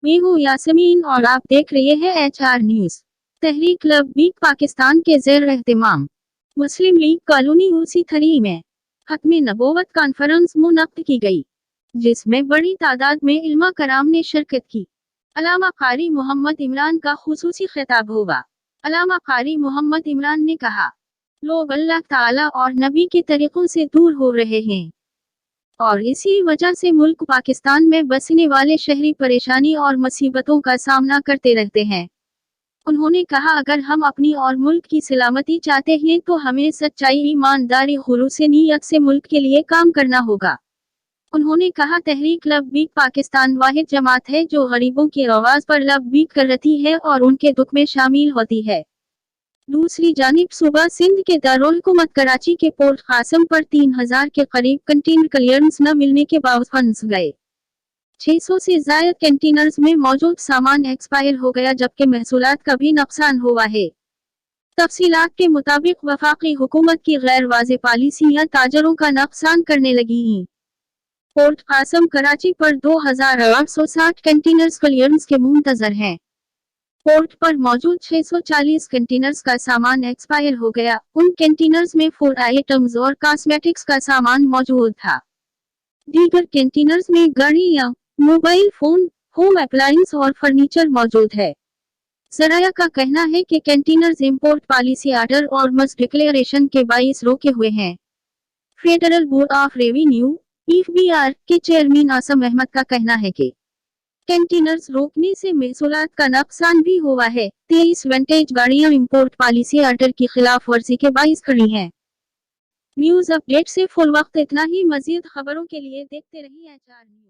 मैं हूँ यासमीन और आप देख रहे हैं HR न्यूज। तहरीक लब्बैक पाकिस्तान के ज़ेर एहतमाम मुस्लिम लीग कॉलोनी उसी में खत्म नबूवत कॉन्फ्रेंस मुनक्किद की गई, जिसमें बड़ी तादाद में इल्मा कराम ने शिरकत की। अल्लामा कारी मोहम्मद इमरान का खुसूसी खिताब हुआ। अल्लामा कारी मोहम्मद इमरान ने कहा, लोग अल्लाह ताला और नबी के तरीकों से दूर हो रहे हैं और इसी वजह से मुल्क पाकिस्तान में बसने वाले शहरी परेशानी और मुसीबतों का सामना करते रहते हैं। उन्होंने कहा, अगर हम अपनी और मुल्क की सलामती चाहते हैं तो हमें सच्चाई, ईमानदारी, खुलूस नीयत से मुल्क के लिए काम करना होगा। उन्होंने कहा, तहरीक लब्बैक पाकिस्तान वाहिद जमात है जो गरीबों की आवाज पर लब्बैक कर रही है और उनके दुख में शामिल होती है। दूसरी जानिब सूबा सिंध के दारुल हुकूमत कराची के पोर्ट कासिम पर 3000 के करीब कंटेनर क्लियरेंस न मिलने के बावजूद फंस गए। 600 से ज्यादा कंटेनर्स में मौजूद सामान एक्सपायर हो गया, जबकि महसूलात का भी नुकसान हुआ है। तफसीलात के मुताबिक वफाकी हुकूमत की गैर वाज़ेह पॉलिसियां ताजरों का नुकसान करने लगी हैं। पोर्ट कासिम कराची पर 2860 कंटेनर्स क्लियरेंस के मुंतजर हैं। पोर्ट पर मौजूद 640 कंटेनर्स का सामान एक्सपायर हो गया। उन कंटेनर्स में फूड आइटम्स और कॉस्मेटिक्स का सामान मौजूद था। दीगर कंटेनर्स में गाड़ियां, मोबाइल फोन, होम अप्लायंस और फर्नीचर मौजूद है। ज़राया का कहना है कि कंटेनर्स इंपोर्ट पॉलिसी ऑर्डर और मस्ट डिक्लेरेशन के बाइस रोके हुए हैं। Federal board of revenue (FBR) के चेयरमैन आसम अहमद का कहना है कि कंटेनर्स रोकने से महसूलात का नुकसान भी हुआ है। 23 विंटेज गाड़ियां इंपोर्ट पॉलिसी ऑर्डर की खिलाफ वर्जी के बाइस खड़ी हैं। न्यूज अपडेट से फुल वक्त इतना ही। मजीद खबरों के लिए देखते रहिए HR न्यूज।